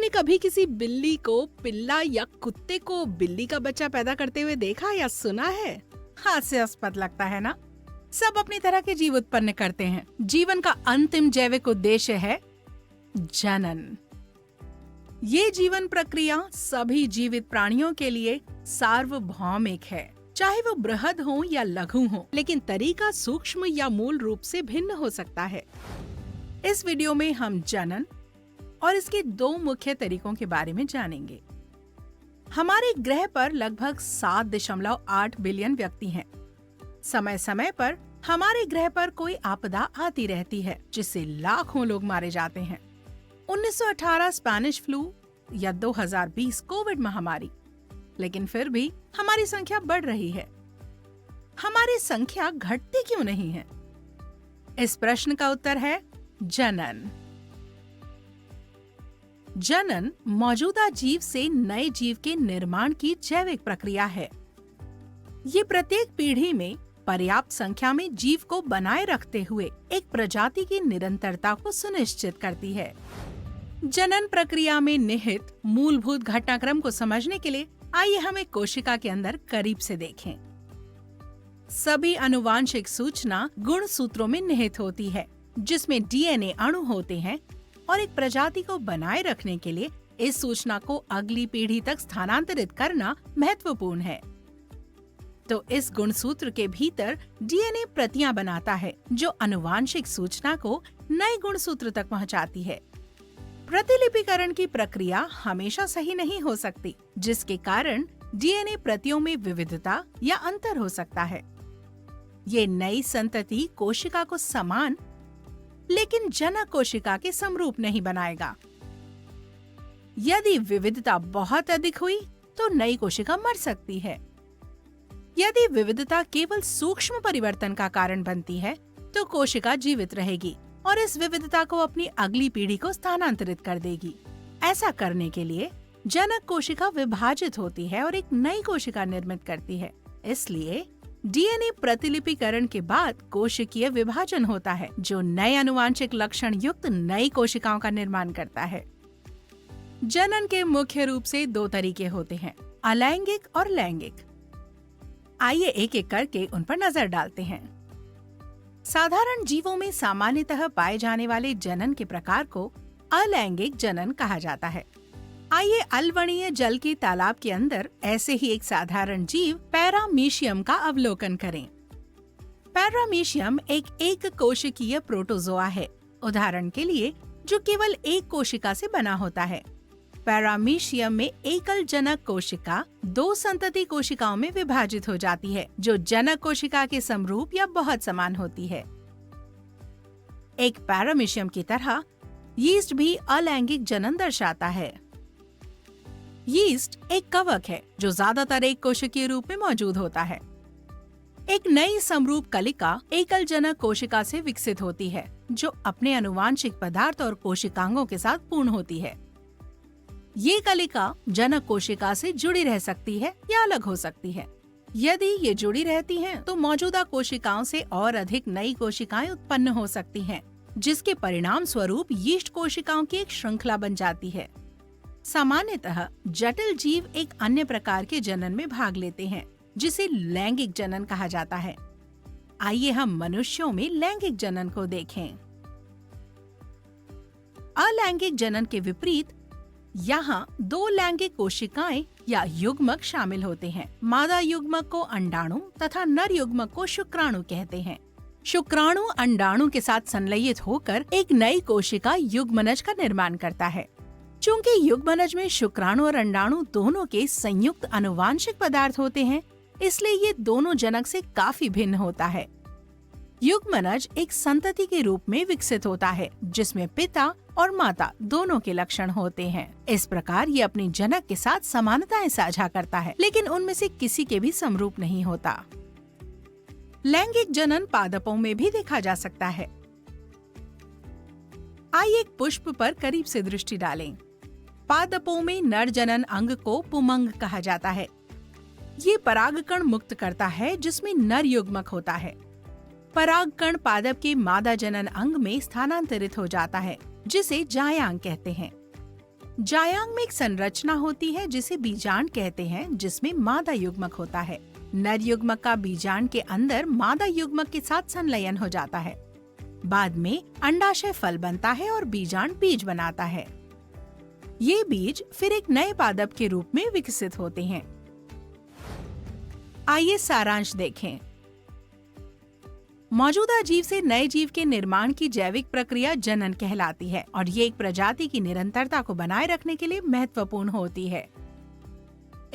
आपने कभी किसी बिल्ली को पिल्ला या कुत्ते को बिल्ली का बच्चा पैदा करते हुए देखा या सुना है? हास्यास्पद लगता है ना? सब अपनी तरह के जीव उत्पन्न करते हैं। जीवन का अंतिम जैविक उद्देश्य है जनन। ये जीवन प्रक्रिया सभी जीवित प्राणियों के लिए सार्वभौमिक है, चाहे वो बृहद हो या लघु हो, लेकिन तरीका सूक्ष्म या मूल रूप से भिन्न हो सकता है। इस वीडियो में हम जनन और इसके दो मुख्य तरीकों के बारे में जानेंगे। हमारे ग्रह पर लगभग 7.8 बिलियन व्यक्ति हैं। समय समय पर हमारे ग्रह पर कोई आपदा आती रहती है, जिससे लाखों लोग मारे जाते हैं। 1918 स्पेनिश फ्लू या 2020 कोविड महामारी, लेकिन फिर भी हमारी संख्या बढ़ रही है। हमारी संख्या घटती क्यों नहीं है? इस प्रश्न का उत्तर है जनन। जनन मौजूदा जीव से नए जीव के निर्माण की जैविक प्रक्रिया है। ये प्रत्येक पीढ़ी में पर्याप्त संख्या में जीव को बनाए रखते हुए एक प्रजाति की निरंतरता को सुनिश्चित करती है। जनन प्रक्रिया में निहित मूलभूत घटनाक्रम को समझने के लिए आइए हम एक कोशिका के अंदर करीब से देखें। सभी आनुवांशिक सूचना गुणसूत्रों में निहित होती है, जिसमें डीएनए अणु होते हैं और एक प्रजाति को बनाए रखने के लिए इस सूचना को अगली पीढ़ी तक स्थानांतरित करना महत्वपूर्ण है। तो इस गुणसूत्र के भीतर डीएनए प्रतियां बनाता है, जो आनुवांशिक सूचना को नए गुणसूत्र तक पहुंचाती है। प्रतिलिपिकरण की प्रक्रिया हमेशा सही नहीं हो सकती, जिसके कारण डीएनए प्रतियों में विविधता या अंतर हो सकता है। ये नई संतति कोशिका को समान लेकिन जनक कोशिका के समरूप नहीं बनाएगा। यदि विविधता बहुत अधिक हुई तो नई कोशिका मर सकती है। यदि विविधता केवल सूक्ष्म परिवर्तन का कारण बनती है तो कोशिका जीवित रहेगी और इस विविधता को अपनी अगली पीढ़ी को स्थानांतरित कर देगी। ऐसा करने के लिए जनक कोशिका विभाजित होती है और एक नई कोशिका निर्मित करती है। इसलिए डीएनए प्रतिलिपिकरण के बाद कोशिकीय विभाजन होता है, जो नए आनुवांशिक लक्षण युक्त नई कोशिकाओं का निर्माण करता है। जनन के मुख्य रूप से दो तरीके होते हैं, अलैंगिक और लैंगिक। आइए एक एक करके उन पर नजर डालते हैं। साधारण जीवों में सामान्यतः पाए जाने वाले जनन के प्रकार को अलैंगिक जनन कहा जाता है। आइए अलवणीय जल के तालाब के अंदर ऐसे ही एक साधारण जीव पैरामीशियम का अवलोकन करें। पैरामीशियम एक कोशिकीय प्रोटोजोआ है, उदाहरण के लिए जो केवल एक कोशिका से बना होता है। पैरामीशियम में एकल जनक कोशिका दो संतति कोशिकाओं में विभाजित हो जाती है, जो जनक कोशिका के समरूप या बहुत समान होती है। एक पैरामीशियम की तरह यीस्ट भी अलैंगिक जनन दर्शाता है। यीस्ट एक कवक है जो ज्यादातर एक कोशिकीय रूप में मौजूद होता है। एक नई समरूप कलिका एकल जनक कोशिका से विकसित होती है, जो अपने आनुवांशिक पदार्थ और कोशिकांगों के साथ पूर्ण होती है। ये कलिका जनक कोशिका से जुड़ी रह सकती है या अलग हो सकती है। यदि ये जुड़ी रहती हैं, तो मौजूदा कोशिकाओं से और अधिक नई कोशिकाएं उत्पन्न हो सकती हैं, जिसके परिणाम स्वरूप यीस्ट कोशिकाओं की एक श्रृंखला बन जाती है। सामान्यतः जटिल जीव एक अन्य प्रकार के जनन में भाग लेते हैं, जिसे लैंगिक जनन कहा जाता है। आइए हम मनुष्यों में लैंगिक जनन को देखें। अलैंगिक जनन के विपरीत यहाँ दो लैंगिक कोशिकाएं या युग्मक शामिल होते हैं। मादा युग्मक को अंडाणु तथा नर युग्मक को शुक्राणु कहते हैं। शुक्राणु अंडाणु के साथ संलयित होकर एक नई कोशिका युग्मनज का निर्माण करता है। चूंकि युग्मनज में शुक्राणु और अंडाणु दोनों के संयुक्त आनुवांशिक पदार्थ होते हैं, इसलिए ये दोनों जनक से काफी भिन्न होता है। युग्मनज एक संतति के रूप में विकसित होता है, जिसमें पिता और माता दोनों के लक्षण होते हैं। इस प्रकार ये अपने जनक के साथ समानताएं साझा करता है, लेकिन उनमें से किसी के भी समरूप नहीं होता। लैंगिक जनन पादपों में भी देखा जा सकता है। आइए एक पुष्प पर करीब से दृष्टि डालें। पादपों में नर जनन अंग को पुमंग कहा जाता है। ये परागकण मुक्त करता है, जिसमें नर युग्मक होता है। परागकण पादप के मादा जनन अंग में स्थानांतरित हो जाता है, जिसे जायांग कहते हैं। जायांग में एक संरचना होती है जिसे बीजांड कहते हैं, जिसमें मादा युग्मक होता है। नर युग्मक का बीजांड के अंदर मादा युग्मक के साथ संलयन हो जाता है। बाद में अंडाशय फल बनता है और बीजांड बीज बनाता है। ये बीज फिर एक नए पादप के रूप में विकसित होते हैं। आइए सारांश देखें। मौजूदा जीव से नए जीव के निर्माण की जैविक प्रक्रिया जनन कहलाती है और ये एक प्रजाति की निरंतरता को बनाए रखने के लिए महत्वपूर्ण होती है।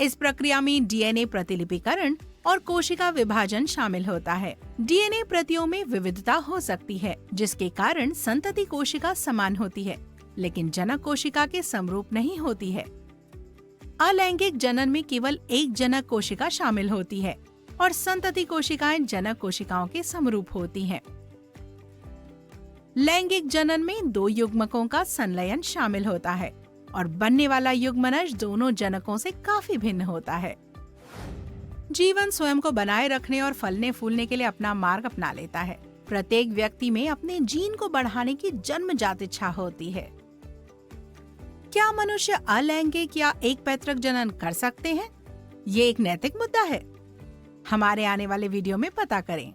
इस प्रक्रिया में डीएनए प्रतिलिपिकरण और कोशिका विभाजन शामिल होता है। डीएनए प्रतियों में विविधता हो सकती है, जिसके कारण संतति कोशिका समान होती है, लेकिन जनक कोशिका के समरूप नहीं होती है। अलैंगिक जनन में केवल एक जनक कोशिका शामिल होती है और संतति कोशिकाएं जनक कोशिकाओं के समरूप होती हैं। लैंगिक जनन में दो युग्मकों का संलयन शामिल होता है और बनने वाला युग्मनज दोनों जनकों से काफी भिन्न होता है। जीवन स्वयं को बनाए रखने और फलने फूलने के लिए अपना मार्ग अपना लेता है। प्रत्येक व्यक्ति में अपने जीन को बढ़ाने की जन्मजात इच्छा होती है। क्या मनुष्य अलैंगिक या एक पैतृक जनन कर सकते हैं? ये एक नैतिक मुद्दा है। हमारे आने वाले वीडियो में पता करें।